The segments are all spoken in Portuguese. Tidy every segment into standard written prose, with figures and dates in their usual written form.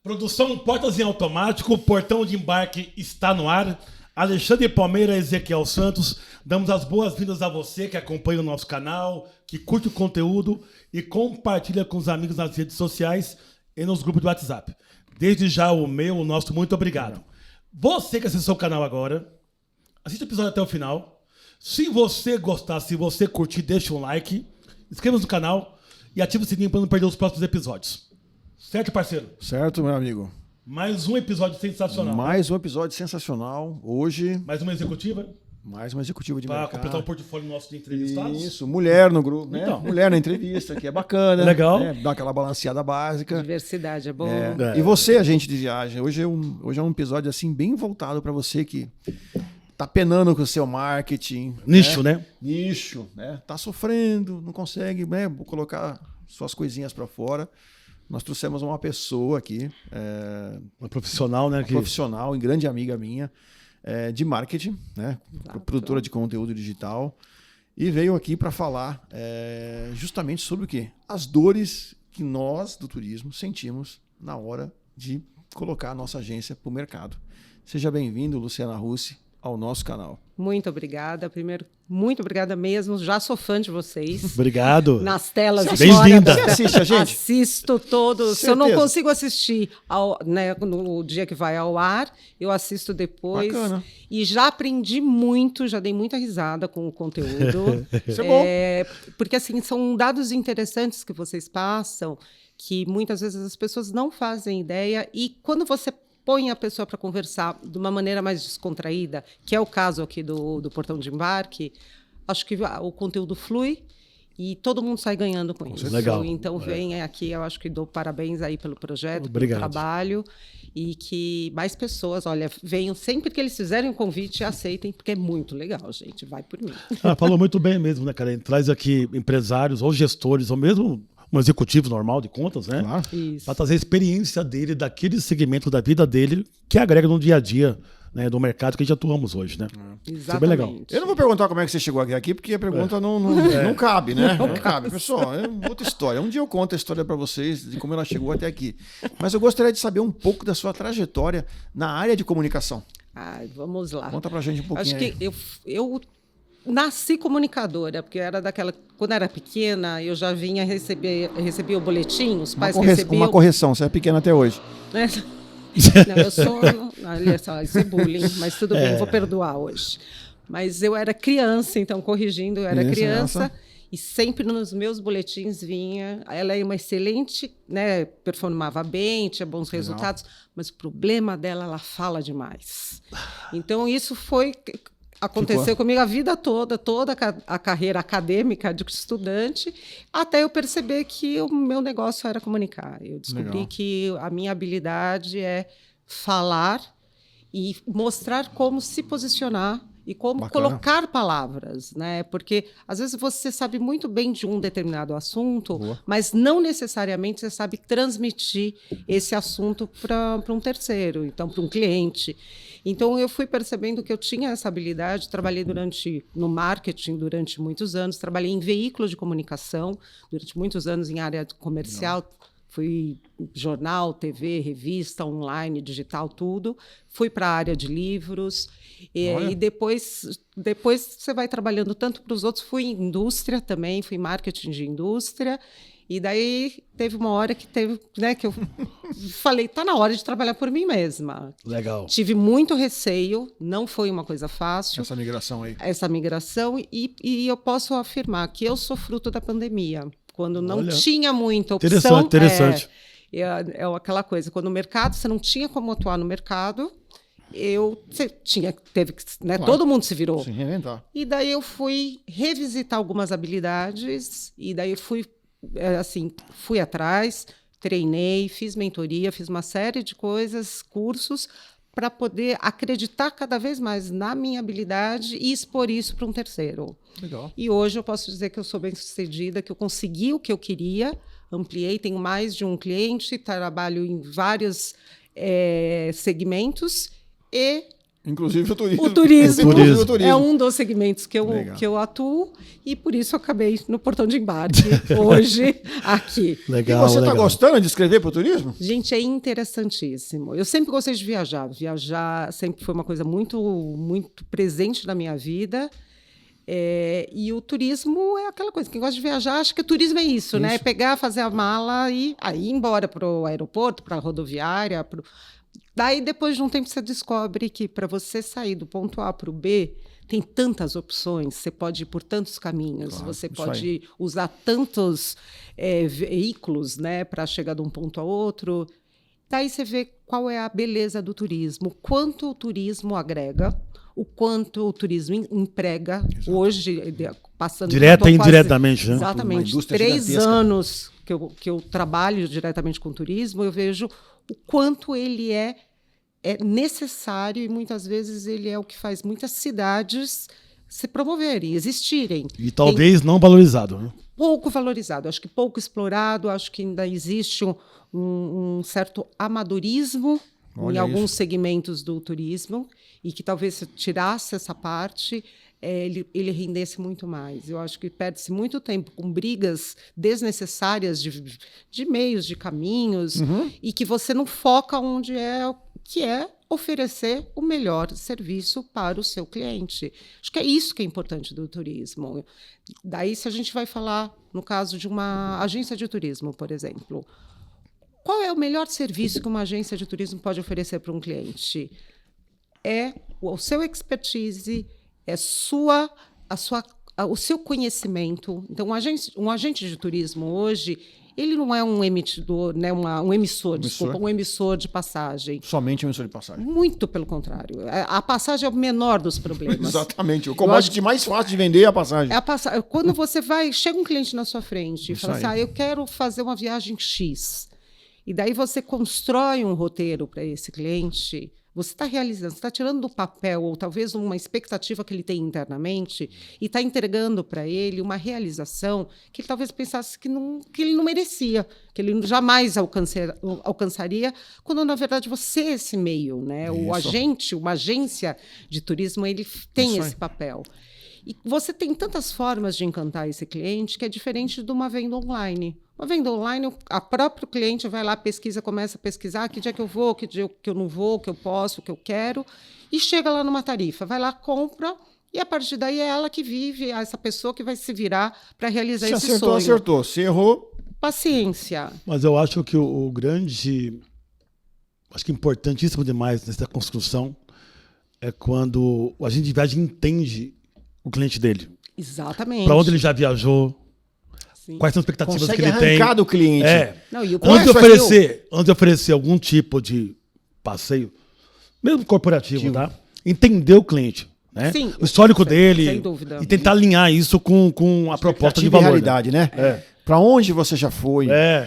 Produção Portas em Automático, portão de embarque está no ar. Alexandre Palmeira, Ezequiel Santos, damos as boas-vindas a você que acompanha o nosso canal, que curte o conteúdo e compartilha com os amigos nas redes sociais e nos grupos do WhatsApp. Desde já o nosso muito obrigado. Você que acessou o canal agora, assista o episódio até o final. Se você gostar, se você curtir, deixa um like, inscreva-se no canal e ative o sininho para não perder os próximos episódios. Certo, parceiro? Certo, meu amigo. Mais um episódio sensacional. Mais um episódio sensacional. Hoje, Mais uma executiva mais uma executiva de para mercado. completar o portfólio nosso de entrevistados. Isso, mulher no grupo, né? Então. Mulher na entrevista, que é bacana. Legal. Né? Dá aquela balanceada básica. Diversidade é boa. É. E você, agente de viagem, hoje é um episódio assim bem voltado para você que tá penando com o seu marketing. Nicho, né? Nicho, né? Tá sofrendo, não consegue, né, colocar suas coisinhas para fora. Nós trouxemos uma pessoa aqui, Uma profissional, né? profissional e grande amiga minha, de marketing, né? Exato. Produtora de conteúdo digital, e veio aqui para falar justamente sobre o quê? As dores que nós, do turismo, sentimos na hora de colocar a nossa agência para o mercado. Seja bem-vindo, Luciana Russi, ao nosso canal. Muito obrigada. Primeiro, muito obrigada mesmo. Já sou fã de vocês. Obrigado. Nas telas Bem-vinda. fora. Você assiste a gente? Assisto todos. Se eu não Certeza. consigo assistir no dia que vai ao ar, eu assisto depois. Bacana. E já aprendi muito, já dei muita risada com o conteúdo. Isso é bom. Porque assim, são dados interessantes que vocês passam, que muitas vezes as pessoas não fazem ideia. E quando você põe a pessoa para conversar de uma maneira mais descontraída, que é o caso aqui do Portão de Embarque, acho que o conteúdo flui e todo mundo sai ganhando com isso. Legal. Então, vem aqui, eu acho que dou parabéns aí pelo projeto, Obrigado. pelo trabalho, e que mais pessoas, olha, venham sempre que eles fizerem o convite, aceitem, porque é muito legal, gente, vai por mim. Falou muito bem mesmo, né, cara? A gente traz aqui empresários ou gestores, ou mesmo um executivo normal de contas, né? Claro. Isso. Para trazer a experiência dele, daquele segmento da vida dele, que agrega no dia a dia, né, do mercado que a gente atuamos hoje, né? Isso é bem legal. Eu não vou perguntar como é que você chegou aqui, porque a pergunta não cabe, né? Não cabe. Pessoal, é outra história. Um dia eu conto a história para vocês de como ela chegou até aqui. Mas eu gostaria de saber um pouco da sua trajetória na área de comunicação. Ai, vamos lá. Conta pra gente um pouquinho Acho que aí. eu nasci comunicadora, porque eu era daquela. Quando era pequena, eu já vinha recebia o boletim, os pais recebiam. Uma correção, você é pequena até hoje. Né? Não, eu sou. Olha só, isso é bullying, mas tudo bem, vou perdoar hoje. Mas eu era criança, então, corrigindo, eu era criança. E sempre nos meus boletins vinha. Ela é uma excelente, né? Performava bem, tinha bons resultados, mas o problema dela, ela fala demais. Então, isso aconteceu comigo a vida toda a carreira acadêmica de estudante, até eu perceber que o meu negócio era comunicar. Eu descobri que a minha habilidade é falar e mostrar como se posicionar e como colocar palavras, né? Porque às vezes você sabe muito bem de um determinado assunto, mas não necessariamente você sabe transmitir esse assunto para um terceiro, então para um cliente. Então eu fui percebendo que eu tinha essa habilidade, trabalhei no marketing durante muitos anos, trabalhei em veículos de comunicação durante muitos anos em área comercial. Fui jornal, TV, revista, online, digital, tudo. Fui para a área de livros. E depois você vai trabalhando tanto para os outros. Fui em indústria também, fui em marketing de indústria. E daí teve uma hora que que eu falei, tá na hora de trabalhar por mim mesma. Legal. Tive muito receio, não foi uma coisa fácil. Essa migração aí. Essa migração. E eu posso afirmar que eu sou fruto da pandemia. Quando não tinha muita opção. Interessante. É aquela coisa, quando o mercado, você não tinha como atuar no mercado, teve que, né, todo mundo se virou. Se reinventar. E daí eu fui revisitar algumas habilidades, e daí eu fui atrás, treinei, fiz mentoria, fiz uma série de coisas, cursos, para poder acreditar cada vez mais na minha habilidade e expor isso para um terceiro. Legal. E hoje eu posso dizer que eu sou bem-sucedida, que eu consegui o que eu queria, ampliei, tenho mais de um cliente, trabalho em vários segmentos e Inclusive o turismo. O turismo, O turismo. é um dos segmentos que eu atuo e por isso eu acabei no Portão de Embarque hoje aqui. Legal, E você está legal. gostando de escrever para o turismo? Gente, é interessantíssimo. Eu sempre gostei de viajar. Viajar sempre foi uma coisa muito, muito presente na minha vida. E o turismo é aquela coisa. Quem gosta de viajar, acha que o turismo é isso, né? É pegar, fazer a mala e aí ir embora para o aeroporto, para a rodoviária. Daí, depois de um tempo, você descobre que para você sair do ponto A para o B, tem tantas opções, você pode ir por tantos caminhos, Claro, você isso pode usar tantos veículos, né, para chegar de um ponto a outro. Daí você vê qual é a beleza do turismo, quanto o turismo agrega, o quanto o turismo emprega. Exato. Hoje, passando... Direta e indiretamente, né? Uma Exatamente. indústria 3 gigantesca. anos que eu trabalho diretamente com turismo, eu vejo o quanto ele é necessário e muitas vezes ele é o que faz muitas cidades se promoverem, existirem. E talvez não valorizado, né? Pouco valorizado, acho que pouco explorado, acho que ainda existe um certo amadorismo em alguns segmentos do turismo e que talvez se tirasse essa parte, ele rendesse muito mais. Eu acho que perde-se muito tempo com brigas desnecessárias de meios, de caminhos, e que você não foca onde que é oferecer o melhor serviço para o seu cliente. Acho que é isso que é importante do turismo. Daí, se a gente vai falar, no caso de uma agência de turismo, por exemplo, qual é o melhor serviço que uma agência de turismo pode oferecer para um cliente? É o seu expertise, o seu conhecimento. Então, um agente de turismo hoje, ele não é um emitidor, né, um emissor de passagem. Somente um emissor de passagem. Muito pelo contrário. A passagem é o menor dos problemas. Exatamente. O commodity mais fácil de vender é a passagem. Quando você chega um cliente na sua frente e Isso fala assim, eu quero fazer uma viagem X. E daí você constrói um roteiro para esse cliente, você está realizando, você está tirando do papel, ou talvez uma expectativa que ele tem internamente, e está entregando para ele uma realização que ele talvez pensasse que ele não merecia, que ele jamais alcançaria, quando, na verdade, você é esse meio, né? O agente, uma agência de turismo, ele tem esse papel. E você tem tantas formas de encantar esse cliente que é diferente de uma venda online. Uma venda online, a próprio cliente vai lá, começa a pesquisar que dia que eu vou, que dia que eu não vou, que eu posso, que eu quero, e chega lá numa tarifa, vai lá, compra, e a partir daí é ela que vive, essa pessoa que vai se virar para realizar esse sonho. Se acertou. Se errou... Paciência. Mas eu acho que o grande... Acho que importantíssimo demais nessa construção é quando o agente de viagem entende o cliente dele. Exatamente. Para onde ele já viajou, Sim. quais são as expectativas Consegue que ele tem. arrancar do cliente. Não, e o Antes de oferecer algum tipo de passeio, mesmo corporativo, tá? Entender o cliente, né? Sim, o histórico dele. sem dúvida. E tentar alinhar isso com a proposta de valor. Realidade, né? Para onde você já foi?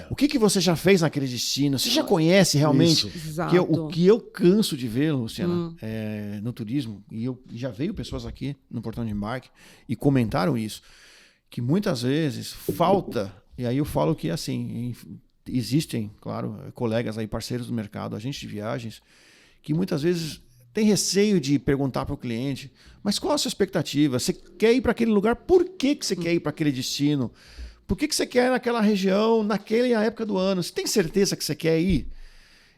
O que você já fez naquele destino? Você já conhece realmente? Exato. O que eu canso de ver, Luciana, no turismo, e já veio pessoas aqui no Portão de Embarque e comentaram isso, que muitas vezes falta, e aí eu falo que assim, existem, claro, colegas aí, parceiros do mercado, agentes de viagens, que muitas vezes tem receio de perguntar para o cliente, mas qual a sua expectativa? Você quer ir para aquele lugar? Por que você quer ir para aquele destino? Por que você quer ir naquela região, naquela época do ano? Você tem certeza que você quer ir?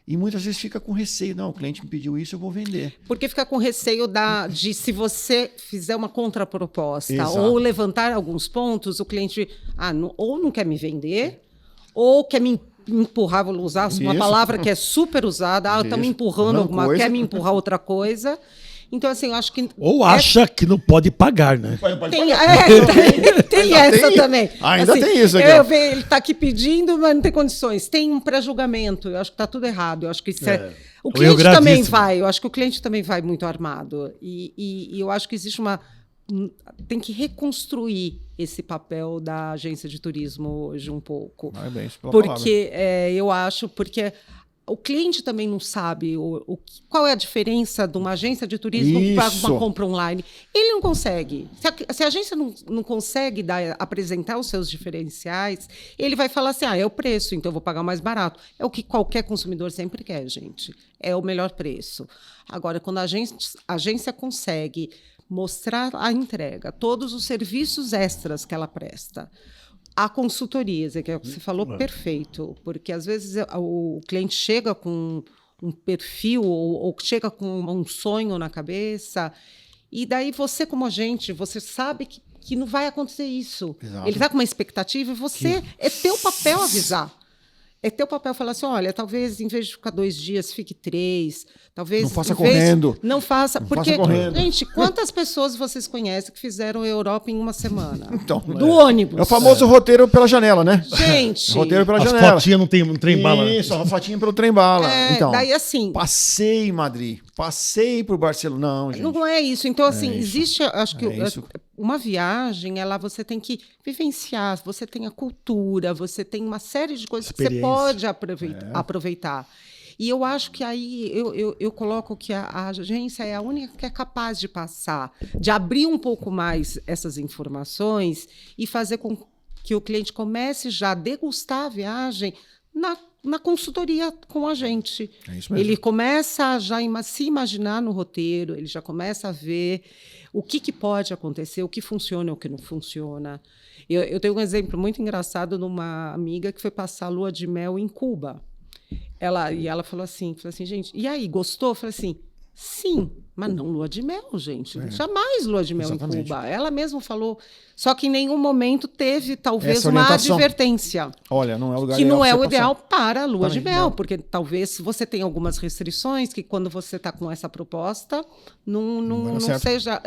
E muitas vezes fica com receio. Não, o cliente me pediu isso, eu vou vender. Porque fica com receio de se você fizer uma contraproposta. Exato. Ou levantar alguns pontos, o cliente ou não quer me vender, ou quer me empurrar, vou usar uma palavra que é super usada, está me empurrando quer me empurrar outra coisa. Então, assim, eu acho que... Ou acha que não pode pagar, né? Tem essa também. Ainda assim, tem isso aqui. Ele está aqui pedindo, mas não tem condições. Tem um pré-julgamento. Eu acho que está tudo errado. Eu acho que isso o cliente também vai. Eu acho que o cliente também vai muito armado. E eu acho que existe tem que reconstruir esse papel da agência de turismo hoje um pouco. Parabéns pela porque eu acho, porque o cliente também não sabe qual é a diferença de uma agência de turismo para uma compra online. Ele não consegue. Se a agência não consegue apresentar os seus diferenciais, ele vai falar assim, é o preço, então eu vou pagar mais barato. É o que qualquer consumidor sempre quer, gente. É o melhor preço. Agora, quando a agência consegue mostrar a entrega, todos os serviços extras que ela presta, a consultoria, que você falou, perfeito, porque às vezes o cliente chega com um perfil ou chega com um sonho na cabeça, e daí você, como agente, você sabe que não vai acontecer isso. Exato. Ele está com uma expectativa e é teu papel avisar. É teu papel falar assim, olha, talvez em vez de ficar 2 dias, fique 3. Talvez não faça correndo. Não faça. Porque, correndo. Gente, quantas pessoas vocês conhecem que fizeram a Europa em uma semana? Então, do ônibus. É o famoso roteiro pela janela, né? Gente. Roteiro pela janela. As fotinhas não tem um trem-bala. Isso, a fotinha pelo trem-bala. Então, daí assim... Passei em Madrid, passei por Barcelona. Não, gente. Não é isso. Então, assim, existe, acho que... Uma viagem, você tem que vivenciar, você tem a cultura, você tem uma série de coisas que você pode aproveitar. E eu acho que aí eu coloco que a agência é a única que é capaz de passar, de abrir um pouco mais essas informações e fazer com que o cliente comece já a degustar a viagem na consultoria com a gente. É isso mesmo. Ele começa já a se imaginar no roteiro, ele já começa a ver o que pode acontecer, o que funciona e o que não funciona. Eu tenho um exemplo muito engraçado de uma amiga que foi passar a lua de mel em Cuba. Ela falou assim, gente, e aí, gostou? Eu falei assim, sim, mas não lua de mel, gente. Jamais lua de mel Exatamente. Em Cuba. Ela mesma falou, só que em nenhum momento teve, talvez, uma advertência. Olha, não é o lugar que não é o ideal para a lua de mel, porque talvez você tenha algumas restrições que quando você está com essa proposta, não seja...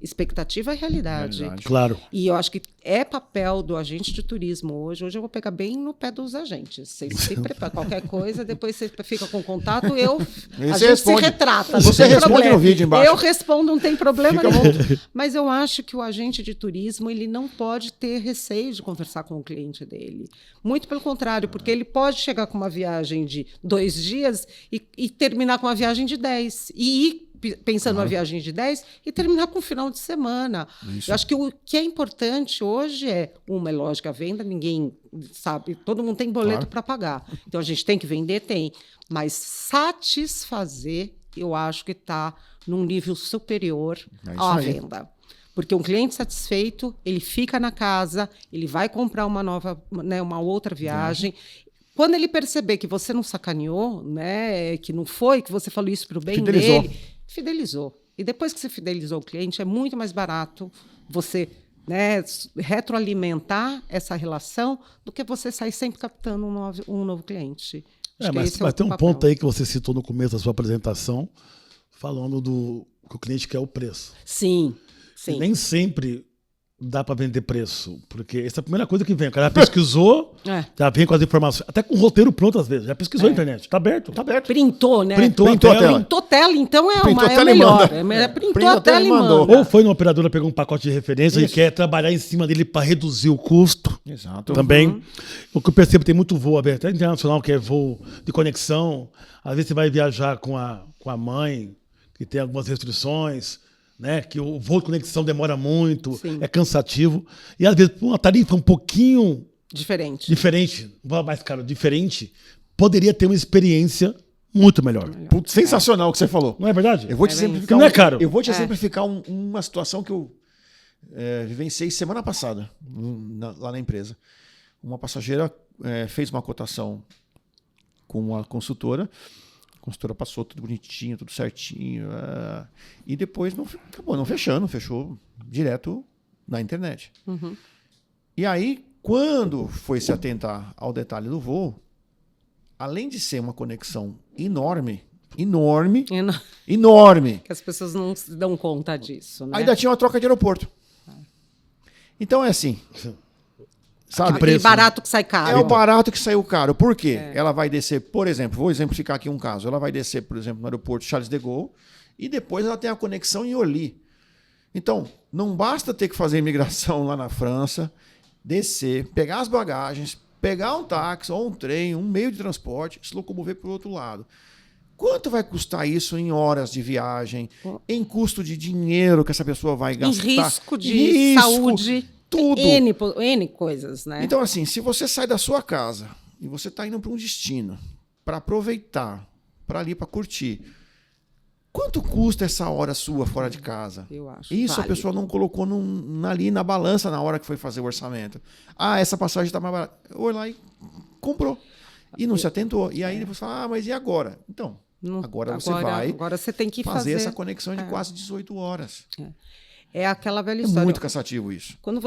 expectativa e realidade. Claro. E eu acho que é papel do agente de turismo hoje. Hoje eu vou pegar bem no pé dos agentes. Vocês se preparam. Qualquer coisa, depois você fica com contato, a gente se retrata. Você responde no vídeo embaixo. Eu respondo, não tem problema nenhum. Mas eu acho que o agente de turismo ele não pode ter receio de conversar com o cliente dele. Muito pelo contrário, porque ele pode chegar com uma viagem de 2 dias e terminar com uma viagem de 10. E ir pensando numa viagem de 10 e terminar com um final de semana. Isso. Eu acho que o que é importante hoje é lógica, a venda, ninguém sabe, todo mundo tem boleto para pagar. Então, a gente tem que vender? Tem. Mas satisfazer, eu acho que está num nível superior à venda. Porque um cliente satisfeito, ele fica na casa, ele vai comprar uma outra viagem. Quando ele perceber que você não sacaneou, que não foi, que você falou isso para o bem dele, fidelizou. E depois que você fidelizou o cliente, é muito mais barato você retroalimentar essa relação do que você sair sempre captando um novo cliente. Mas tem um ponto aí que você citou no começo da sua apresentação, falando que o cliente quer o preço. Sim. E nem sempre dá para vender preço, porque essa é a primeira coisa que vem. O cara já pesquisou, já vem com as informações, até com o roteiro pronto às vezes, já pesquisou na internet, tá aberto. Printou, né? Printou a tela, então é o melhor. Printou a tela e mandou. Ou foi numa operadora, pegou um pacote de referência e quer trabalhar em cima dele para reduzir o custo. Exato. Também. O que eu percebo, tem muito voo aberto, até internacional, que é voo de conexão. Às vezes você vai viajar com a mãe, que tem algumas restrições, que o voo de conexão demora muito, é cansativo. E às vezes, uma tarifa um pouquinho diferente, mais caro, poderia ter uma experiência muito melhor. Putz, sensacional o que você falou. Não é verdade? Eu vou te exemplificar. Não é caro. Eu vou te exemplificar uma situação que eu vivenciei semana passada, lá na empresa. Uma passageira fez uma cotação com uma consultora. A consultora passou tudo bonitinho, tudo certinho. E depois acabou não fechando, fechou direto na internet. E aí, quando foi se atentar ao detalhe do voo, além de ser uma conexão enorme, que as pessoas não se dão conta disso, né? Ainda tinha uma troca de aeroporto. Então é assim... Sabe? E barato que sai caro. É o barato que saiu caro. Por quê? Ela vai descer, por exemplo, vou exemplificar aqui um caso. Ela vai descer, por exemplo, no aeroporto Charles de Gaulle e depois ela tem a conexão em Orly. Então, não basta ter que fazer imigração lá na França, descer, pegar as bagagens, pegar um táxi ou um trem, um meio de transporte, se locomover para o outro lado. Quanto vai custar isso em horas de viagem, em custo de dinheiro que essa pessoa vai gastar? Em risco de saúde, tudo. N coisas, né? Então, assim, se você sai da sua casa e você está indo para um destino para aproveitar, para ali, para curtir, quanto custa essa hora sua fora de casa? Eu acho. Isso vale. a pessoa não colocou ali na balança na hora que foi fazer o orçamento. Ah, essa passagem está mais barata. Foi lá e comprou. E não se atentou. E aí você fala, mas e agora? Então, agora você vai agora você tem que fazer essa conexão de quase 18 horas. É aquela velha É história. muito cansativo isso. Quando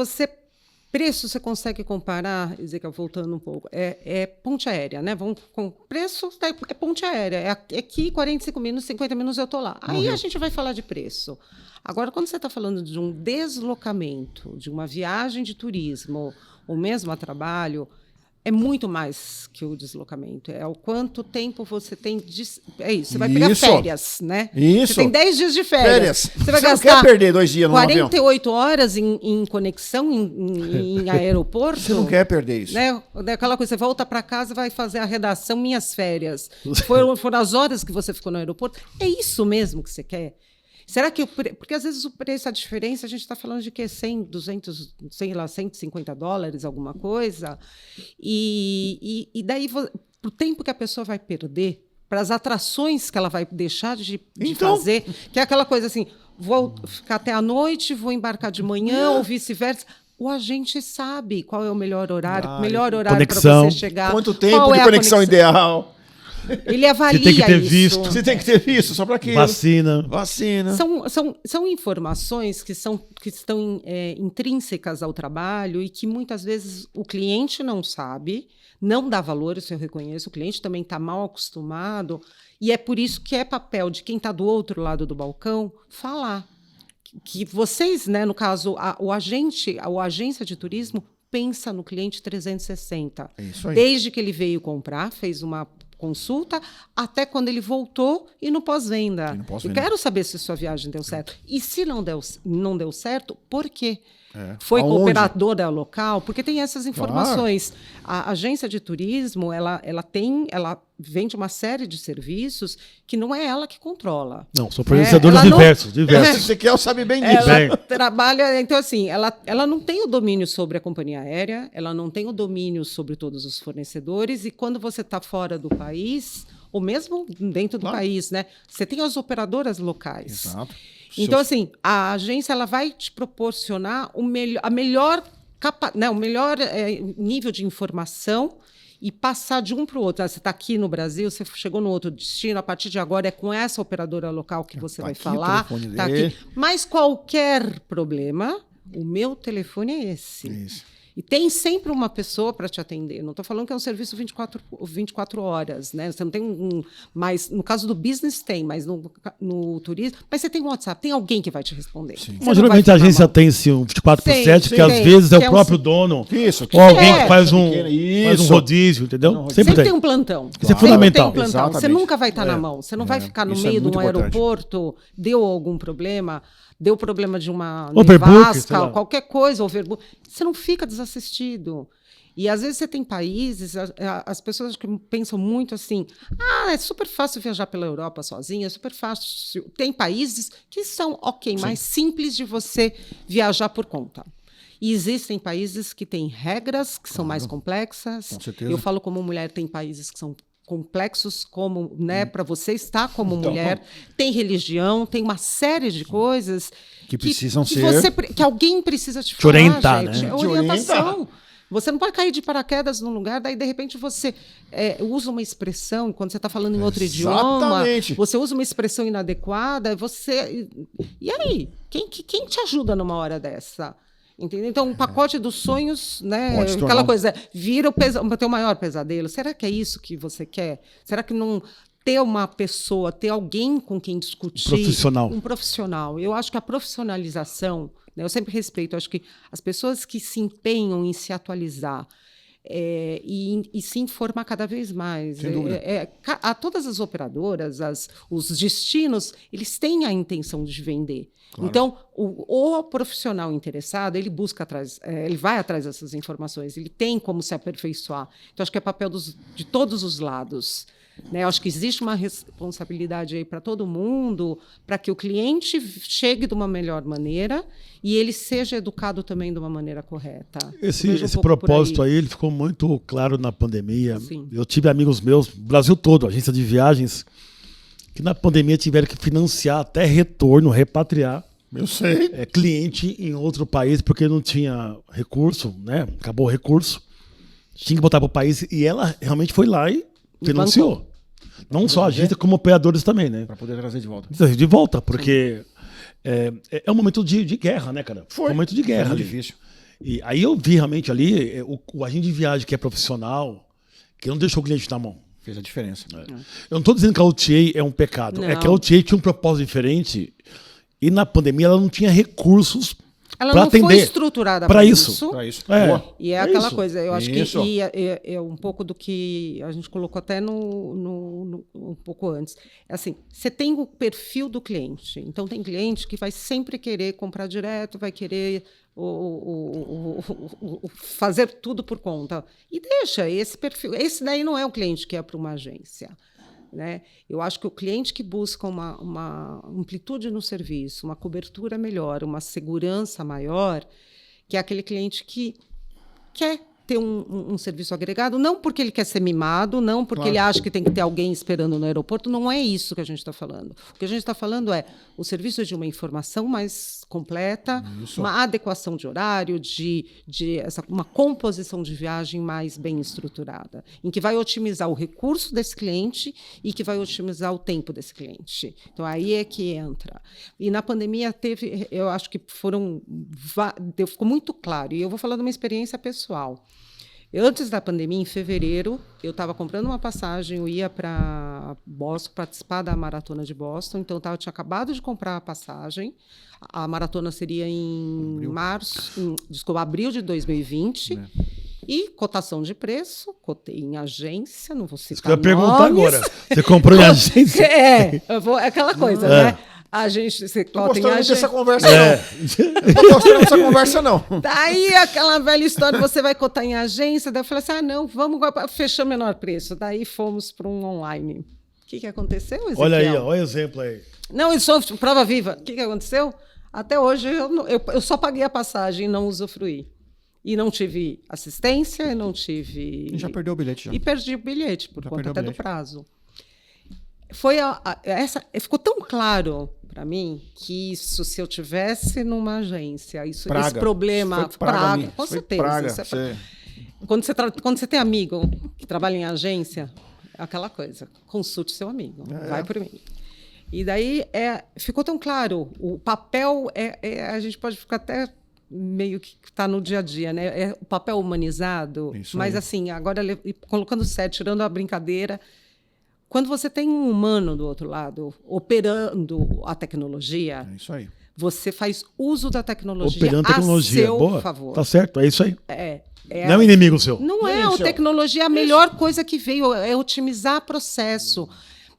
preço você consegue comparar, Ezequiel, voltando um pouco, é ponte aérea, né? Vamos com preço, é ponte aérea. É aqui, 45 minutos, 50 minutos eu estou lá. Aí a gente vai falar de preço. Agora, quando você está falando de um deslocamento, de uma viagem de turismo, ou mesmo a trabalho, é muito mais que o deslocamento. É o quanto tempo você tem é isso. Você vai pegar férias, né? Isso. Você tem 10 dias de férias. Você vai gastar não quer perder 2 dias no avião. 48 horas em conexão em aeroporto. Você não quer perder isso. Né? Aquela coisa, você volta para casa e vai fazer a redação Minhas Férias. Foram as horas que você ficou no aeroporto. É isso mesmo que você quer? Será que porque às vezes o preço, a diferença, a gente está falando de que 100, 200, sei lá, $150, alguma coisa, e daí, para o tempo que a pessoa vai perder, para as atrações que ela vai deixar de fazer, que é aquela coisa assim, vou ficar até a noite, vou embarcar de manhã, ou vice-versa. O agente sabe qual é o melhor horário para você chegar. Quanto tempo de conexão ideal? Ele avalia você tem que ter isso. visto. Você tem que ter visto, só para aquilo. Vacina. São informações que estão intrínsecas ao trabalho e que muitas vezes o cliente não sabe, não dá valor, isso eu reconheço, o cliente também está mal acostumado, e é por isso que é papel de quem está do outro lado do balcão falar. Que vocês, né, no caso, a agência de turismo pensa no cliente 360. É isso aí. Desde que ele veio comprar, fez uma consulta, até quando ele voltou e no pós-venda. Eu quero saber se sua viagem deu certo. E se não deu certo, por quê? Foi com a operadora local? Porque tem essas informações. Claro. A agência de turismo, ela vende uma série de serviços que não é ela que controla. Não, são fornecedores diversos. Você quer sabe bem disso. Ela trabalha... Então, assim, ela não tem o domínio sobre a companhia aérea, ela não tem o domínio sobre todos os fornecedores, e quando você está fora do país, ou mesmo dentro do país, né, você tem as operadoras locais. Exato. Então, assim, a agência ela vai te proporcionar o melhor nível de informação e passar de um para o outro. Você está aqui no Brasil, você chegou no outro destino, a partir de agora é com essa operadora local que você vai falar. Tá aqui. Mas qualquer problema, o meu telefone é esse. Isso. E tem sempre uma pessoa para te atender. Não estou falando que é um serviço 24 horas, né? Você não tem mas no caso do business tem, mas no turismo... Mas você tem um WhatsApp, tem alguém que vai te responder. Mas geralmente a agência tem esse 24/7, que às vezes é o próprio dono. Isso. Ou alguém que faz um rodízio, entendeu? Não, sempre tem um plantão. Isso é fundamental. Tem um plantão. Você nunca vai estar na mão. Você não vai ficar no meio de um aeroporto, deu algum problema... Deu problema de uma nevasca, qualquer coisa, overbook, você não fica desassistido. E às vezes você tem países, as pessoas que pensam muito assim, é super fácil viajar pela Europa sozinha, é super fácil. Tem países que são, mais simples de você viajar por conta. E existem países que têm regras que são mais complexas. Com certeza. Eu falo como mulher, tem países que são complexos como, né, para você estar como mulher, tem religião, tem uma série de coisas que precisam ser que alguém precisa te orientar, gente. Né? Orientação. Você não pode cair de paraquedas num lugar, daí de repente você usa uma expressão, quando você está falando em outro idioma, você usa uma expressão inadequada, e aí? Quem te ajuda numa hora dessa? Entendeu? Então, um pacote dos sonhos, né? Aquela coisa, vira o teu maior pesadelo. Será que é isso que você quer? Será que não ter uma pessoa, ter alguém com quem discutir? Um profissional. Eu acho que a profissionalização, né, eu sempre respeito, eu acho que as pessoas que se empenham em se atualizar, e se informar cada vez mais. Sem dúvida. A todas as operadoras, os destinos, eles têm a intenção de vender. Claro. Então, o profissional interessado, ele busca atrás, ele vai atrás dessas informações, ele tem como se aperfeiçoar. Então, acho que é papel de todos os lados. Né? Acho que existe uma responsabilidade aí para todo mundo, para que o cliente chegue de uma melhor maneira e ele seja educado também de uma maneira correta. Esse propósito aí, ele ficou muito claro na pandemia. Sim. Eu tive amigos meus, Brasil todo, agência de viagens, que na pandemia tiveram que financiar até retorno, repatriar. Eu sei. Cliente em outro país, porque não tinha recurso, né? Acabou o recurso. Tinha que botar para o país e ela realmente foi lá e financiou. Não só a agência, como operadores também, né? Para poder trazer de volta. De volta, porque é um momento de guerra, né, cara? Foi. Um momento de guerra. Foi ali. difícil. E aí eu vi realmente ali o agente de viagem que é profissional, que não deixou o cliente na mão. Fez a diferença. Eu não estou dizendo que a OTA é um pecado. Não. É que a OTA tinha um propósito diferente e na pandemia ela não tinha recursos ela para não atender foi estruturada para para isso. Para isso. E é aquela isso. coisa, eu acho Isso. que é um pouco do que a gente colocou até um pouco antes. É assim, você tem o perfil do cliente. Então, tem cliente que vai sempre querer comprar direto, vai querer fazer tudo por conta. E deixa esse perfil. Esse daí não é o cliente que é para uma agência. Né? Eu acho que o cliente que busca uma amplitude no serviço, uma cobertura melhor, uma segurança maior, que é aquele cliente que quer ter um serviço agregado, não porque ele quer ser mimado, não porque ele acha que tem que ter alguém esperando no aeroporto, não é isso que a gente está falando. O que a gente está falando é o serviço de uma informação mais completa, uma adequação de horário, uma composição de viagem mais bem estruturada, em que vai otimizar o recurso desse cliente e que vai otimizar o tempo desse cliente. Então, aí é que entra. E na pandemia eu acho que ficou muito claro, e eu vou falar de uma experiência pessoal. Antes da pandemia, em fevereiro, eu estava comprando uma passagem, eu ia para Boston participar da maratona de Boston, então eu tinha acabado de comprar a passagem. A maratona seria em abril de 2020. E cotação de preço, cotei em agência, não vou citar nomes. Eu ia perguntar agora. Você comprou em agência? Aquela coisa, né? A gente se cota em agência. Essa conversa não. Não tô gostando dessa conversa, não. Daí aquela velha história, você vai cotar em agência, daí eu falei assim, não, vamos fechar o menor preço. Daí fomos para um online. O que aconteceu, Ezequiel? Olha aí, olha o exemplo aí. Não, isso é prova viva. O que aconteceu? Até hoje eu só paguei a passagem e não usufruí. E não tive assistência, e não tive... E já perdeu o bilhete. Já. E perdi o bilhete, por conta até do prazo. Ficou tão claro para mim que isso, se eu tivesse numa agência, esse problema... Praga, com certeza. Quando você tem amigo que trabalha em agência, é aquela coisa, consulte seu amigo, vai por mim. E daí ficou tão claro, o papel, a gente pode ficar até meio que está no dia a dia, né? É o papel humanizado, isso mas aí. Assim, agora colocando sério, tirando a brincadeira, quando você tem um humano do outro lado operando a tecnologia, É isso aí. você faz uso da tecnologia Operando tecnologia. a seu Boa. favor. Tá certo, é isso aí. Não é um inimigo seu. Não é, a tecnologia, a melhor coisa que veio é otimizar processo.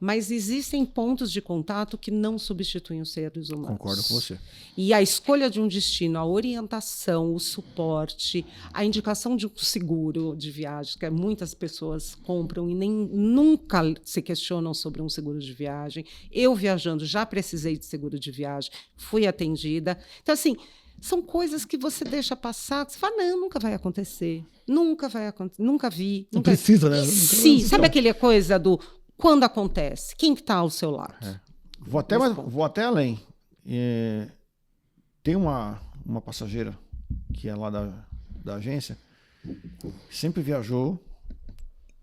Mas existem pontos de contato que não substituem os seres humanos. Concordo com você. E a escolha de um destino, a orientação, o suporte, a indicação de um seguro de viagem, que muitas pessoas compram e nunca se questionam sobre um seguro de viagem. Eu, viajando, já precisei de seguro de viagem, fui atendida. Então, assim, são coisas que você deixa passar, você fala, não, nunca vai acontecer. Nunca vai acontecer, nunca vi. Não precisa, né? Sim, sabe aquela coisa do... Quando acontece? Quem que está ao seu lado? Vou até além. Tem uma passageira que é lá da agência, sempre viajou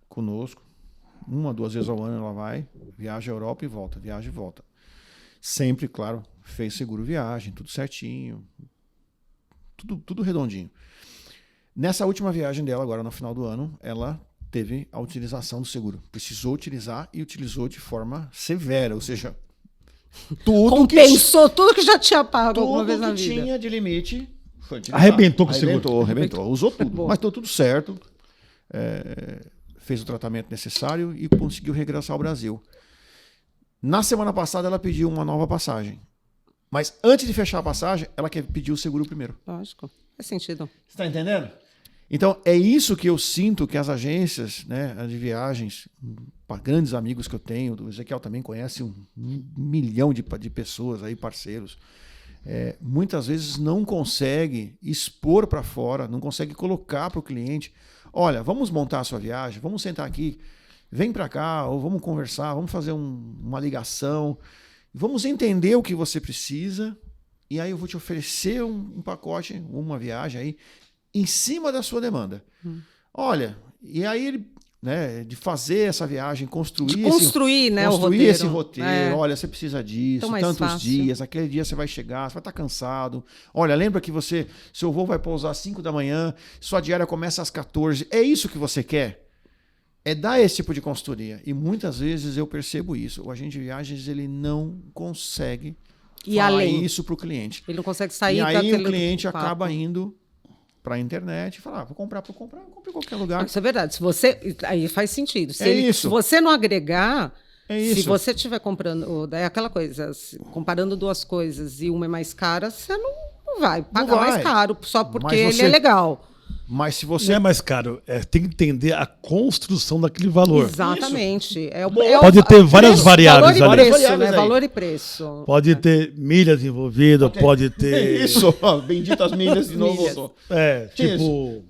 conosco, 1, 2 vezes ao ano ela vai, viaja à Europa e volta, viaja e volta. Sempre, claro, fez seguro viagem, tudo certinho, tudo redondinho. Nessa última viagem dela, agora no final do ano, ela teve a utilização do seguro. Precisou utilizar e utilizou de forma severa, ou seja, compensou tudo que já tinha pago alguma vez na vida. Tudo que tinha de limite foi utilizado. Arrebentou com o seguro. Arrebentou. Usou tudo. Mas deu tudo certo. fez o tratamento necessário e conseguiu regressar ao Brasil. Na semana passada, ela pediu uma nova passagem. Mas antes de fechar a passagem, ela quer pedir o seguro primeiro. Lógico. Faz sentido. Você está entendendo? Então, é isso que eu sinto que as agências, né, de viagens, grandes amigos que eu tenho, o Ezequiel também conhece 1 milhão de pessoas aí, parceiros, muitas vezes não consegue expor para fora, não consegue colocar para o cliente, olha, vamos montar a sua viagem, vamos sentar aqui, vem para cá, ou vamos conversar, vamos fazer uma ligação, vamos entender o que você precisa, e aí eu vou te oferecer um pacote, uma viagem aí, em cima da sua demanda. Olha, e aí ele, né, de fazer essa viagem, construir esse roteiro. Olha, você precisa disso, tantos dias, aquele dia você vai chegar, você vai estar cansado. Olha, lembra que seu voo vai pousar às 5 da manhã, sua diária começa às 14. É isso que você quer? É dar esse tipo de consultoria. E muitas vezes eu percebo isso. O agente de viagens, ele não consegue falar isso para o cliente. Ele não consegue sair daquele papo. E aí o cliente acaba indo para a internet e falar, vou comprar em qualquer lugar. Isso é verdade. Aí faz sentido. Se você não agregar, se você estiver comprando, é aquela coisa, comparando duas coisas e uma é mais cara, você não vai pagar mais caro só porque ele é legal. Mas se você... Não é mais caro, tem que entender a construção daquele valor. Exatamente. Pode ter várias variáveis ali. Valor e preço. Pode ter milhas envolvidas, pode ter... Isso, benditas milhas de novo. Tipo...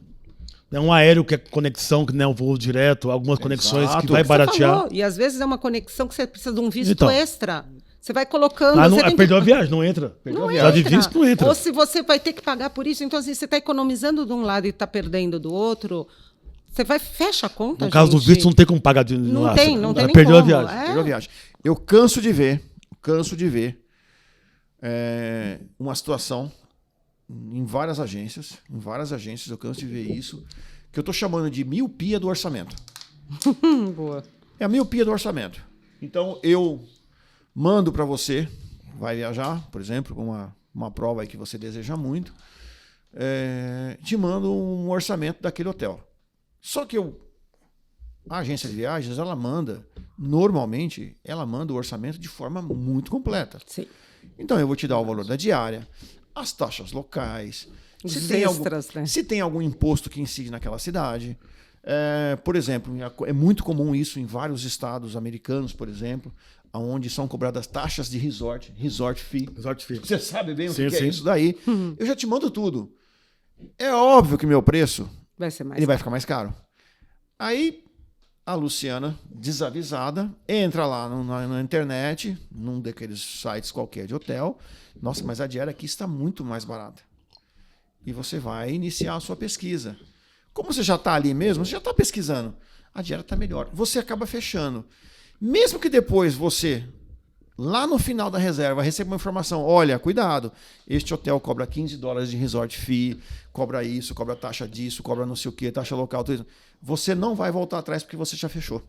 É um aéreo que é conexão, que não é um voo direto, algumas conexões que vai baratear. E às vezes é uma conexão que você precisa de um visto extra. Você vai colocando... Perdeu a viagem, não entra. Já de visto não entra. Ou se você vai ter que pagar por isso, então assim, você está economizando de um lado e está perdendo do outro, você fecha a conta, No caso do visto, não tem como pagar de Não tem nem perdeu como. a viagem. Perdeu a viagem. Eu canso de ver uma situação em várias agências eu canso de ver isso, que eu estou chamando de miopia do orçamento. Boa. É a miopia do orçamento. Então, eu mando para você, vai viajar, por exemplo, uma prova aí que você deseja muito, te mando um orçamento daquele hotel. Só que a agência de viagens, normalmente, ela manda o orçamento de forma muito completa. Sim. Então, eu vou te dar o valor da diária, as taxas locais, se tem algum imposto que incide naquela cidade. Por exemplo, é muito comum isso em vários estados americanos, por exemplo, onde são cobradas taxas de resort fee. Você sabe bem o que é isso daí. Eu já te mando tudo. É óbvio que meu preço vai ficar mais caro. Aí a Luciana, desavisada, entra lá na internet, num daqueles sites qualquer de hotel. Nossa, mas a diária aqui está muito mais barata. E você vai iniciar a sua pesquisa. Como você já está ali mesmo, você já está pesquisando, a diária está melhor. Você acaba fechando. Mesmo que depois você, lá no final da reserva, receba uma informação, olha, cuidado, este hotel cobra $15 de resort fee, cobra isso, cobra taxa disso, cobra não sei o que, taxa local, tudo isso. Você não vai voltar atrás porque você já fechou.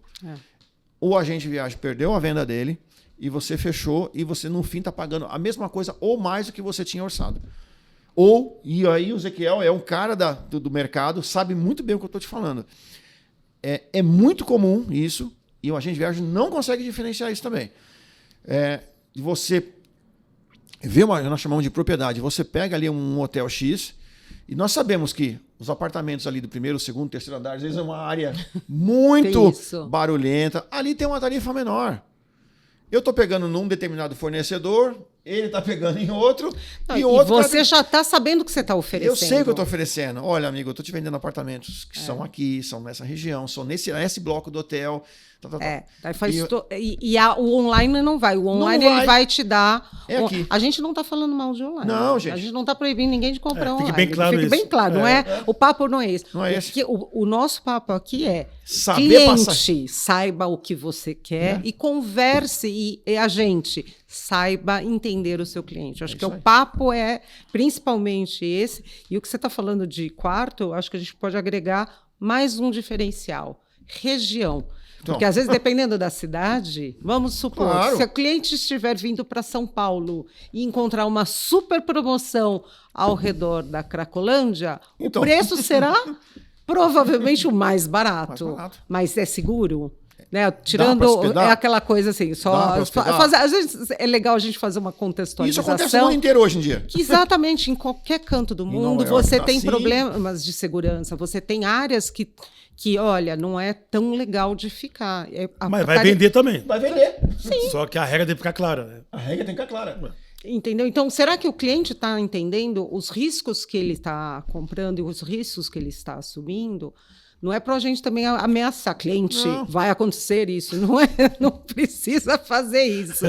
O agente de viagem perdeu a venda dele e você fechou e você no fim está pagando a mesma coisa ou mais do que você tinha orçado. E aí o Ezequiel é um cara do mercado, sabe muito bem o que eu estou te falando. É muito comum isso, e o agente de viagem não consegue diferenciar isso também. Você vê nós chamamos de propriedade, você pega ali um hotel X, e nós sabemos que os apartamentos ali do primeiro, segundo, terceiro andar, às vezes é uma área muito barulhenta, ali tem uma tarifa menor. Eu estou pegando num determinado fornecedor, ele está pegando em outro. E você já está sabendo o que você está oferecendo. Eu sei o que eu estou oferecendo. Olha, amigo, eu estou te vendendo apartamentos que são aqui, são nessa região, são nesse bloco do hotel. O online não vai. O online ele vai te dar. Aqui. A gente não está falando mal de online. Não, gente. A gente não está proibindo ninguém de comprar online. Fique bem claro não é? O papo não é esse. Não é esse. O nosso papo aqui é saber cliente, saiba o que você quer e converse e a gente saiba entender o seu cliente. Acho que o papo é principalmente esse. E o que você está falando de quarto, acho que a gente pode agregar mais um diferencial. Região. Porque, às vezes, dependendo da cidade, vamos supor, se o cliente estiver vindo para São Paulo e encontrar uma super promoção ao redor da Cracolândia, o preço será Provavelmente o mais barato. Mas é seguro? Né? Tirando é aquela coisa assim, só às vezes é legal a gente fazer uma contextualização. Isso acontece no mundo inteiro hoje em dia. Que exatamente, em qualquer canto do mundo você tem problemas de segurança, você tem áreas que olha, não é tão legal de ficar. Mas vai vender também. Vai vender. Sim. Só que a regra tem que ficar clara. Né? A regra tem que ficar clara. Entendeu? Então, será que o cliente está entendendo os riscos que ele está comprando e os riscos que ele está assumindo? Não é para a gente também ameaçar cliente, vai acontecer isso, não precisa fazer isso.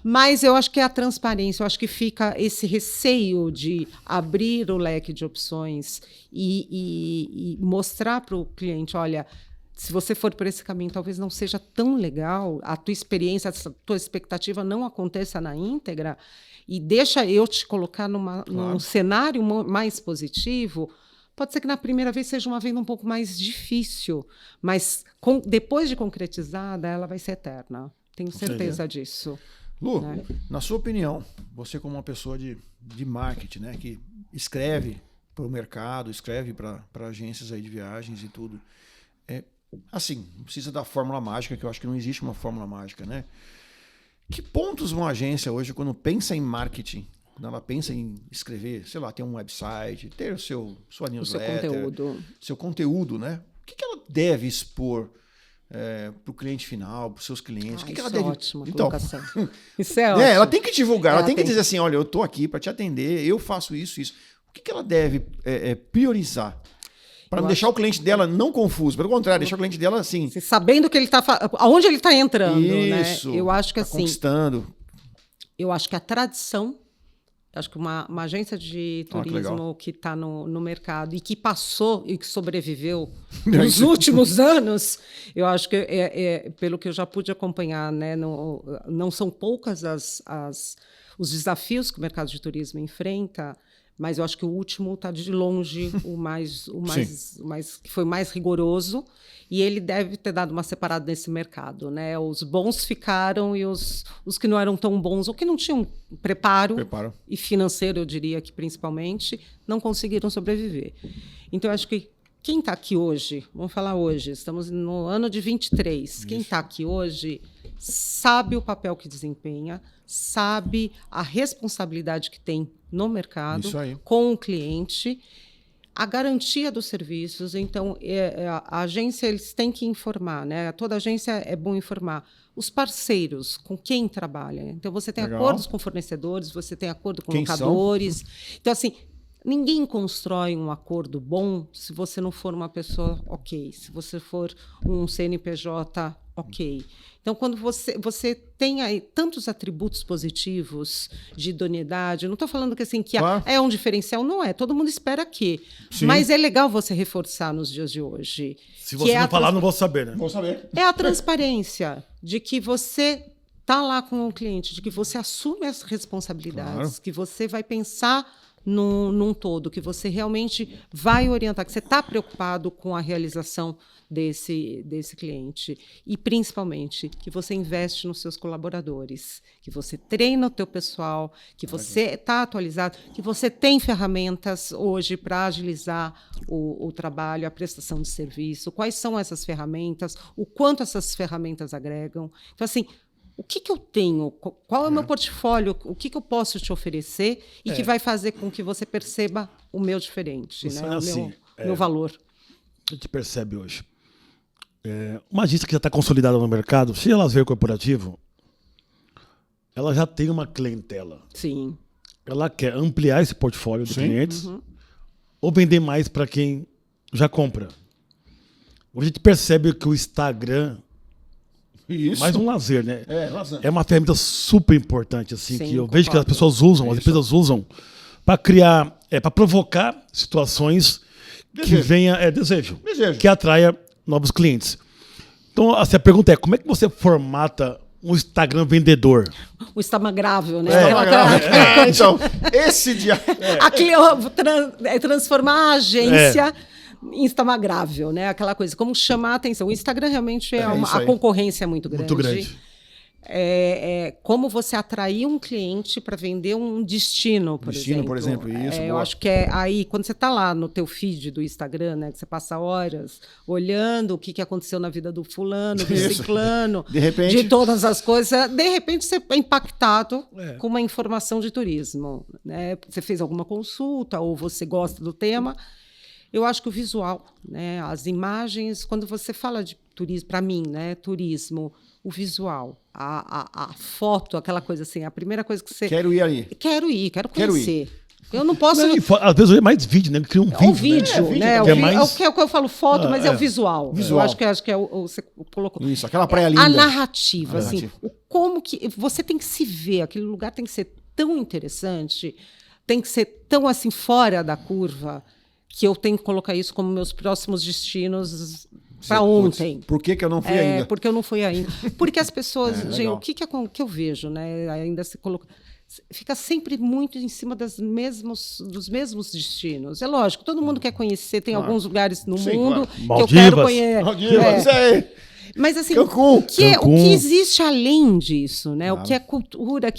Mas eu acho que é a transparência, eu acho que fica esse receio de abrir o leque de opções e mostrar para o cliente, olha, se você for por esse caminho, talvez não seja tão legal, a tua experiência, a tua expectativa não aconteça na íntegra, e deixa eu te colocar num cenário mais positivo. Pode ser que na primeira vez seja uma venda um pouco mais difícil, mas depois de concretizada, ela vai ser eterna. Tenho certeza disso. Lu, na sua opinião, você como uma pessoa de marketing, né, que escreve para o mercado, escreve para agências aí de viagens e tudo, assim, não precisa da fórmula mágica, que eu acho que não existe uma fórmula mágica, né? Que pontos uma agência hoje, quando pensa em marketing, quando ela pensa em escrever, sei lá, ter um website, ter sua newsletter, seu conteúdo, né? O que ela deve expor para o cliente final, para os seus clientes? O que ela deve... Ótima colocação. Isso é ótimo. Ela tem que divulgar, ela tem que dizer assim, olha, eu estou aqui para te atender, eu faço isso. O que ela deve priorizar? Para não deixar o cliente dela não confuso, pelo contrário, deixar o cliente dela assim... Sabendo que ele está... aonde ele está entrando, isso, né? Eu acho que assim... conquistando. Eu acho que a tradição... Acho que uma agência de turismo que está no mercado e que passou e que sobreviveu nos últimos anos, eu acho que, pelo que eu já pude acompanhar, né, não são poucas os desafios que o mercado de turismo enfrenta, mas eu acho que o último está de longe que foi mais rigoroso, e ele deve ter dado uma separada nesse mercado, né? Os bons ficaram e os que não eram tão bons ou que não tinham preparo e financeiro, eu diria que principalmente, não conseguiram sobreviver. Então, eu acho que quem está aqui hoje, vamos falar hoje, estamos no ano de 23, quem está aqui hoje sabe o papel que desempenha, sabe a responsabilidade que tem no mercado, com o cliente, a garantia dos serviços. Então, a agência eles têm que informar, né? Toda agência é bom informar. Os parceiros, com quem trabalha. Então, você tem acordos com fornecedores, você tem acordo com locadores. Então, assim, ninguém constrói um acordo bom se você não for uma pessoa ok, se você for um CNPJ ok. Então, quando você tem aí tantos atributos positivos de idoneidade, eu não estou falando que, assim, que é um diferencial, não é. Todo mundo espera que. Sim. Mas é legal você reforçar nos dias de hoje. Se você não falar, não vou saber, né? Vou saber. É a transparência de que você está lá com o cliente, de que você assume as responsabilidades, que você vai pensar num todo, que você realmente vai orientar, que você está preocupado com a realização desse cliente. E, principalmente, que você investe nos seus colaboradores, que você treina o teu pessoal, que você está atualizado, que você tem ferramentas hoje para agilizar o trabalho, a prestação de serviço. Quais são essas ferramentas? O quanto essas ferramentas agregam? Então, assim, o que eu tenho? Qual é o meu portfólio? O que eu posso te oferecer e que vai fazer com que você perceba o meu diferente, né? O meu valor. A gente percebe hoje. Uma agência que já está consolidada no mercado, se ela veio corporativo, ela já tem uma clientela. Sim. Ela quer ampliar esse portfólio de clientes ou vender mais para quem já compra. Hoje a gente percebe que o Instagram... mais um lazer, né? É uma ferramenta super importante, assim, que eu vejo que as pessoas usam, as empresas usam, para criar, para provocar situações que venha desejo, que atraia novos clientes. Então, assim, a pergunta é, como é que você formata um Instagram vendedor? O instagramgrável, né? Então, esse dia... transformar a agência... instagramgrável, né? Aquela coisa, como chamar a atenção. O Instagram realmente a concorrência é muito grande. como você atrair um cliente para vender um destino, por exemplo. Isso. Eu acho que aí, quando você está lá no teu feed do Instagram, né, que você passa horas olhando o que aconteceu na vida do fulano, do ciclano, de repente, de todas as coisas, de repente você é impactado com uma informação de turismo. Né? Você fez alguma consulta ou você gosta do tema. Eu acho que o visual, né, as imagens, quando você fala de turismo, para mim, né, turismo, o visual, a foto, aquela coisa assim, a primeira coisa que você... Quero ir ali. Quero conhecer. Eu não posso... Às vezes é mais vídeo, né? Cria um vídeo. O vídeo, né? É o que eu falo foto, mas é o visual. Visual. Eu acho que é você colocou. Isso, aquela praia linda. A narrativa, assim. Como que... Você tem que se ver, aquele lugar tem que ser tão interessante, tem que ser tão, assim, fora da curva, que eu tenho que colocar isso como meus próximos destinos... Para ontem. Por que eu não fui ainda? Porque eu não fui ainda. Porque as pessoas, gente, o que eu vejo, né? Ainda se coloca, fica sempre muito em cima dos mesmos destinos. É lógico, todo mundo quer conhecer, tem alguns lugares no mundo que eu quero conhecer. Maldivas, mas assim, Cancún. o que existe além disso, né? O que é cultura,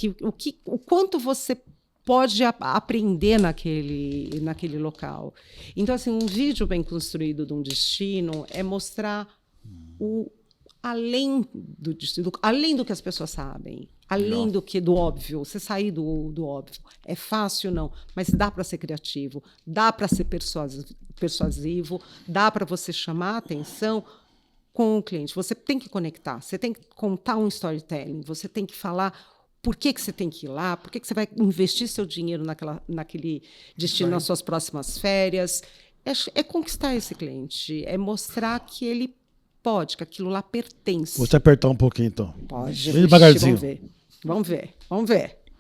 o quanto você pode aprender naquele local. Então, assim, um vídeo bem construído de um destino é mostrar além do destino, além do que as pessoas sabem, além do óbvio. Você sair do óbvio. É fácil, não, mas dá para ser criativo, dá para ser persuasivo, dá para você chamar a atenção com o cliente. Você tem que conectar, você tem que contar um storytelling, você tem que falar por que você tem que ir lá, por que você vai investir seu dinheiro naquele destino nas suas próximas férias. É conquistar esse cliente, é mostrar que ele pode, que aquilo lá pertence. Vou te apertar um pouquinho, então. Pode. Devagarzinho. Vamos ver.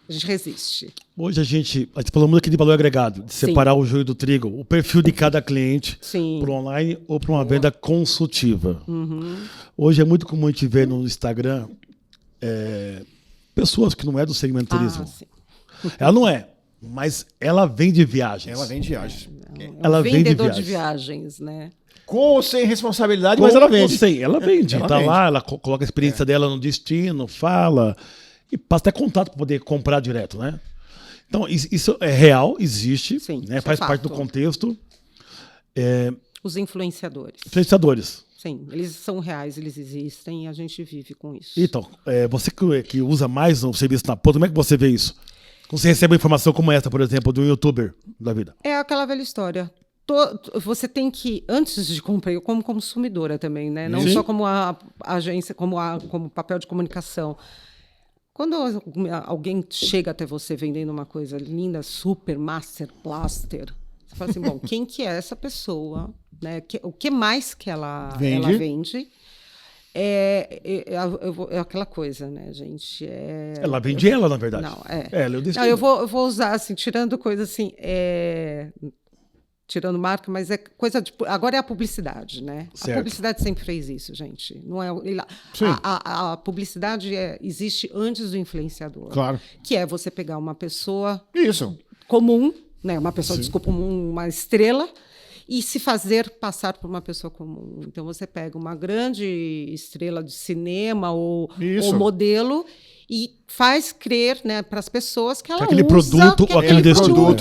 A gente resiste. Hoje a gente falou muito aqui de valor agregado, de separar o joio do trigo, o perfil de cada cliente para o online ou para uma venda consultiva. Hoje é muito comum a gente ver no Instagram pessoas que não é do segmento turismo. Ela não é, mas ela vende viagens. Ela vende viagens. Ela vendedor de viagens, né? Com ou sem responsabilidade, mas ela vende. Ela vende. Ela vende. Lá, ela coloca a experiência dela no destino, fala e passa até contato para poder comprar direto, né? Então, isso é real, existe, né? Faz parte do contexto. Os influenciadores. Sim, eles são reais, eles existem e a gente vive com isso. Então, você que usa mais o serviço na ponta, como é que você vê isso? Quando você recebe uma informação como essa, por exemplo, de um youtuber da vida? É aquela velha história. Você tem que, antes de comprar, eu como consumidora também, né? Não só como a agência, como papel de comunicação. Quando alguém chega até você vendendo uma coisa linda, super, master, blaster, você fala assim, bom, quem que é essa pessoa? Né? O que mais que ela vende? É aquela coisa, né, gente? Ela vende ela, na verdade. Não, eu vou usar, assim, tirando coisa assim, tirando marca, mas é coisa de... Agora é a publicidade, né? Certo. A publicidade sempre fez isso, gente. Não é a publicidade existe antes do influenciador. Claro. Que é você pegar uma pessoa comum, né? Uma pessoa, uma estrela, e se fazer passar por uma pessoa comum. Então, você pega uma grande estrela de cinema ou modelo e faz crer, né, para as pessoas que ela aquele produto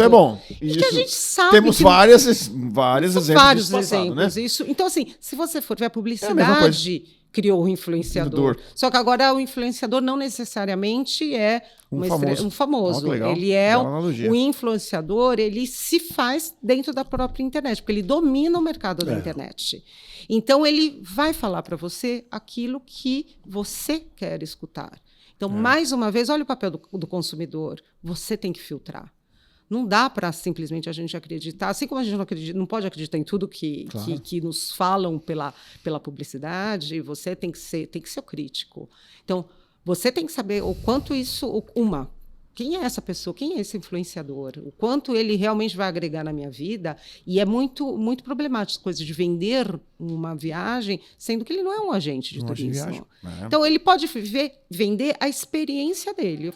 é bom. E que a gente sabe. Temos vários exemplos. Vários exemplos. Né? Isso, então, assim, se você for ver a publicidade, criou o influenciador. Só que agora o influenciador não necessariamente é um famoso. Ele é o influenciador, ele se faz dentro da própria internet, porque ele domina o mercado da internet. Então, ele vai falar para você aquilo que você quer escutar. Então, mais uma vez, olha o papel do consumidor. Você tem que filtrar. Não dá para simplesmente a gente acreditar, assim como a gente não pode acreditar em tudo que nos falam pela publicidade, você tem que ser o crítico. Então, você tem que saber o quanto isso... Quem é essa pessoa? Quem é esse influenciador? O quanto ele realmente vai agregar na minha vida? E é muito, muito problemático a coisa de vender uma viagem, sendo que ele não é um agente de turismo. Então, ele pode vender a experiência dele.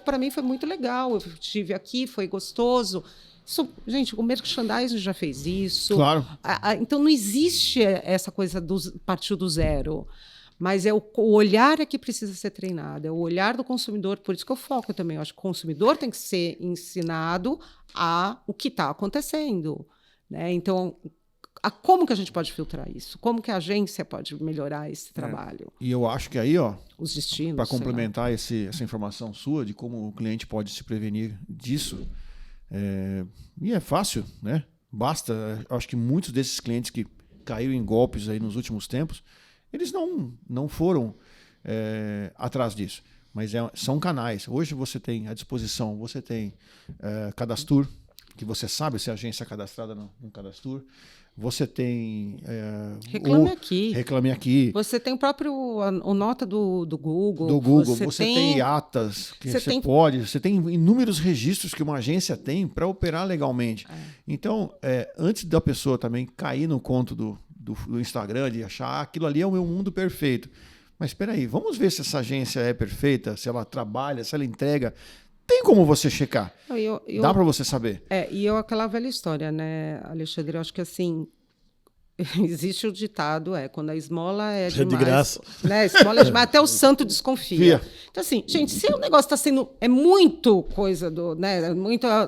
Para mim, foi muito legal. Eu estive aqui, foi gostoso. Gente, o merchandising já fez isso. Claro. Então, não existe essa coisa partiu do zero. Mas é o olhar é que precisa ser treinado, é o olhar do consumidor, por isso que eu foco também. Eu acho que o consumidor tem que ser ensinado a o que está acontecendo, né? Então, como que a gente pode filtrar isso? Como que a agência pode melhorar esse trabalho? E eu acho que aí, ó, os destinos, para complementar essa informação sua de como o cliente pode se prevenir disso, e é fácil, né? Basta, acho que muitos desses clientes que caíram em golpes aí nos últimos tempos, eles não foram atrás disso, mas são canais. Hoje você tem à disposição, você tem Cadastur, que você sabe se a agência é cadastrada no Cadastur. Você tem Reclame Aqui. Você tem o próprio o nota do Google. Do Google. Você tem atas que você tem inúmeros registros que uma agência tem para operar legalmente. Então, antes da pessoa também cair no conto do Instagram, de achar aquilo ali é o meu mundo perfeito. Mas espera aí, vamos ver se essa agência é perfeita, se ela trabalha, se ela entrega. Tem como você checar. Dá para você saber. E aquela velha história, né, Alexandre? Eu acho que assim, existe o ditado, quando a esmola é demais. De graça. Né? A esmola é demais, até o santo desconfia. Então, assim, gente, se o negócio está sendo. É muito coisa do. Né,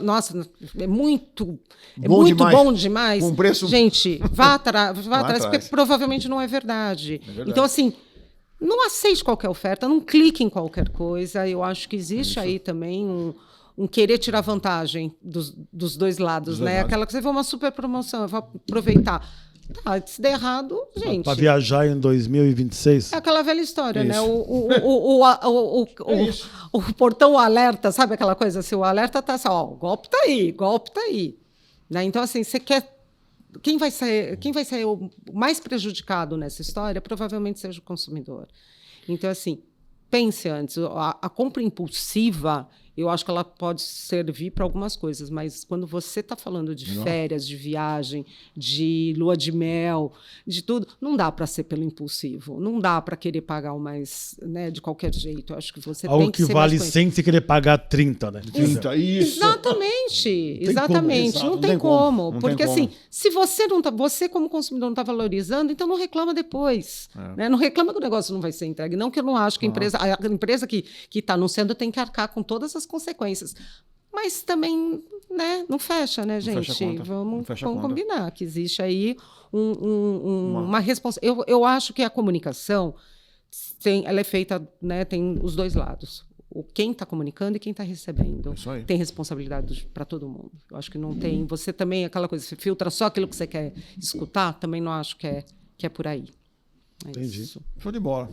nossa, é muito bom demais. Com preço. Gente, vá atrás, porque provavelmente não é verdade. Então, assim. Não aceite qualquer oferta, não clique em qualquer coisa. Eu acho que existe aí também um querer tirar vantagem dos dois lados, né? Aquela que você vê uma super promoção, eu vou aproveitar. Se der errado, gente... Para viajar em 2026? É aquela velha história, né? O portão alerta, sabe aquela coisa assim? O alerta está assim, ó, o golpe está aí. Né? Então, assim, você quer... Quem vai ser o mais prejudicado nessa história provavelmente seja o consumidor. Então, assim, pense antes. A compra impulsiva, eu acho que ela pode servir para algumas coisas, mas quando você está falando de férias, de viagem, de lua de mel, de tudo, não dá para ser pelo impulsivo. Não dá para querer pagar o mais, né, de qualquer jeito. Eu acho que você tem que ser vale 100 se querer pagar 30, né? 30, isso. Exatamente. Não tem como. Porque assim, se você não tá, você como consumidor não está valorizando, então não reclama depois. Né? Não reclama que o negócio não vai ser entregue. Não que eu não acho que a empresa que está anunciando tem que arcar com todas as consequências. Mas também, né, não fecha, né, gente? Vamos combinar que existe aí uma responsabilidade. Eu acho que a comunicação ela é feita, né, tem os dois lados. Quem está comunicando e quem está recebendo. Tem responsabilidade para todo mundo. Eu acho que não tem... Você também, aquela coisa, você filtra só aquilo que você quer escutar, também não acho que é por aí. Entendi. Show de bola.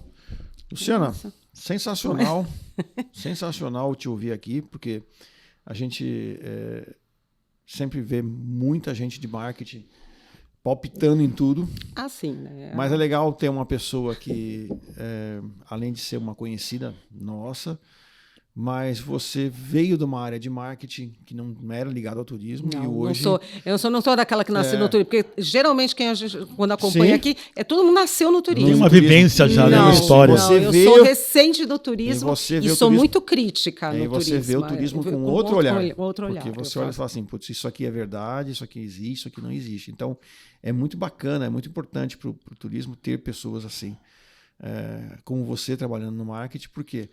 Luciana, sensacional. Sensacional te ouvir aqui, porque a gente sempre vê muita gente de marketing palpitando em tudo. Sim, né? Mas é legal ter uma pessoa que, além de ser uma conhecida nossa, mas você veio de uma área de marketing que não era ligada ao turismo. Não, e hoje... não sou daquela que nasceu no turismo, porque geralmente quando acompanha aqui, todo mundo nasceu no turismo. Tem uma vivência já, né? Uma história. Eu sou recente do turismo e sou muito crítica no turismo. E você vê o turismo com outro olhar. Porque você olha e fala assim, putz, isso aqui é verdade, isso aqui existe, isso aqui não existe. Então, é muito bacana, é muito importante para o turismo ter pessoas assim, como você trabalhando no marketing, porque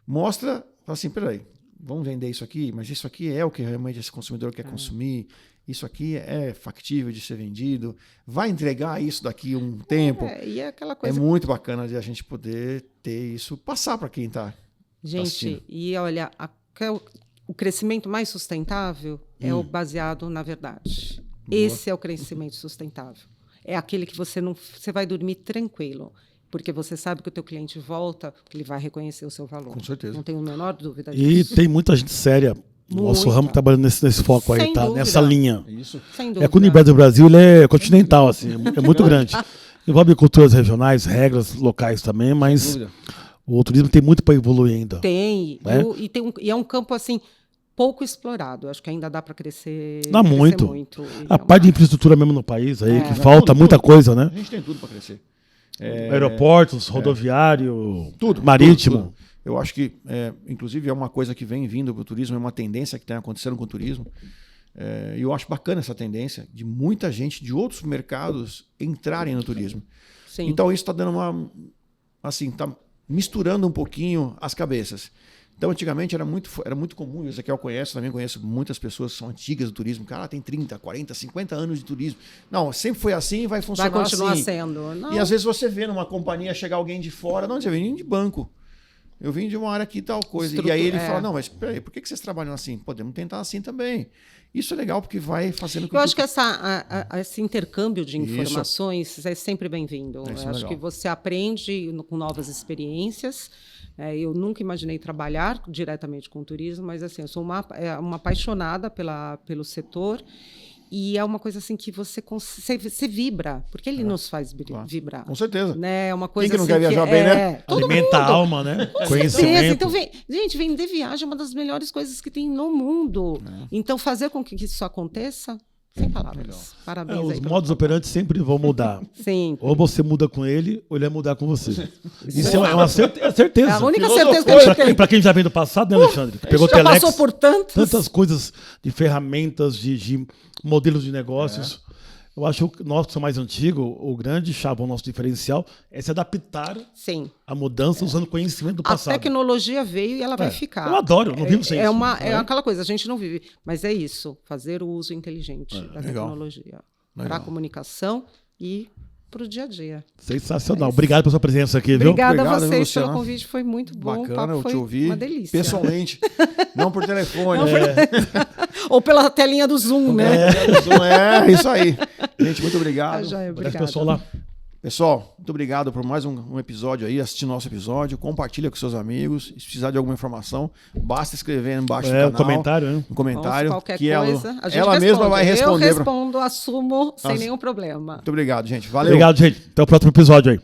mostra, fala assim, peraí, vamos vender isso aqui, mas isso aqui é o que realmente esse consumidor quer consumir, isso aqui é factível de ser vendido, vai entregar isso daqui um tempo. E é aquela coisa... É muito bacana de a gente poder ter isso, passar para quem está assistindo. E olha, o crescimento mais sustentável é o baseado na verdade. Boa. Esse é o crescimento sustentável. É aquele que você vai dormir tranquilo. Porque você sabe que o teu cliente volta, ele vai reconhecer o seu valor. Com certeza. Não tenho a menor dúvida disso. E tem muita gente séria. Nosso ramo trabalhando nesse foco aí, tá? Dúvida. Nessa linha. Isso. Sem dúvida. Que o universo do Brasil ele é continental, assim, é muito grande. Envolve culturas regionais, regras locais também, mas o turismo tem muito para evoluir ainda. Tem. Né? E é um campo, assim, pouco explorado. Acho que ainda dá para crescer. Dá muito. A parte de infraestrutura mesmo no país aí, que falta muita coisa, né? A gente tem tudo para crescer. Aeroportos, rodoviário, tudo, marítimo. Tudo. Eu acho que, inclusive, é uma coisa que vem vindo para o turismo, é uma tendência que está acontecendo com o turismo. E eu acho bacana essa tendência de muita gente de outros mercados entrarem no turismo. Sim. Então, isso está dando assim, tá misturando um pouquinho as cabeças. Então, antigamente era muito comum, o Ezequiel conhece, também conheço muitas pessoas que são antigas do turismo. Cara, tem 30, 40, 50 anos de turismo. Não, sempre foi assim e vai funcionar assim. Vai continuar sendo. Não. E às vezes você vê numa companhia chegar alguém de fora, não, você vem de banco. Eu vim de uma área aqui tal coisa. E aí ele fala, não, mas peraí, por que vocês trabalham assim? Podemos tentar assim também. Isso é legal porque vai fazendo... Eu acho que esse intercâmbio de informações é sempre bem-vindo. Eu acho que você aprende com novas experiências. Eu nunca imaginei trabalhar diretamente com turismo, mas assim, eu sou uma apaixonada pelo setor. E é uma coisa assim que você vibra, porque ele nos faz vibrar. Com certeza. Né? É uma coisa Quem que não assim quer viajar bem, né? Alimenta a alma, né? Conhecimento. Então, gente, vender viagem é uma das melhores coisas que tem no mundo. Então, fazer com que isso aconteça, sem palavras. Parabéns aí. Os modos operantes sempre vão mudar. Sim. Ou você muda com ele, ou ele vai mudar com você. Isso é uma certeza. É a única certeza que a gente tem. Para quem já vem do passado, né, Alexandre? Que pegou já Telex, passou por tantas coisas de ferramentas, de modelos de negócios. Eu acho que nós que somos mais antigos, o grande chave, o nosso diferencial, é se adaptar à mudança usando conhecimento do passado. A tecnologia veio e ela vai ficar. Eu adoro, não vivo sem isso. É aquela coisa, a gente não vive. Mas é isso, fazer o uso inteligente da tecnologia para a comunicação e para o dia a dia. Sensacional. Obrigado pela sua presença aqui, viu? Obrigada a vocês pelo convite, foi muito bom. Bacana, o papo foi te ouvir uma delícia. Pessoalmente, não por telefone. Ou pela telinha do Zoom, né? É isso aí. Gente, muito obrigado. Obrigado. Pessoal lá. Pessoal, muito obrigado por mais um episódio aí, assistir nosso episódio, compartilha com seus amigos, se precisar de alguma informação, basta escrever embaixo do canal. Um comentário, qualquer que coisa, ela mesma vai responder. Eu respondo, assumo, sem nenhum problema. Muito obrigado, gente. Valeu. Obrigado, gente. Até o próximo episódio aí.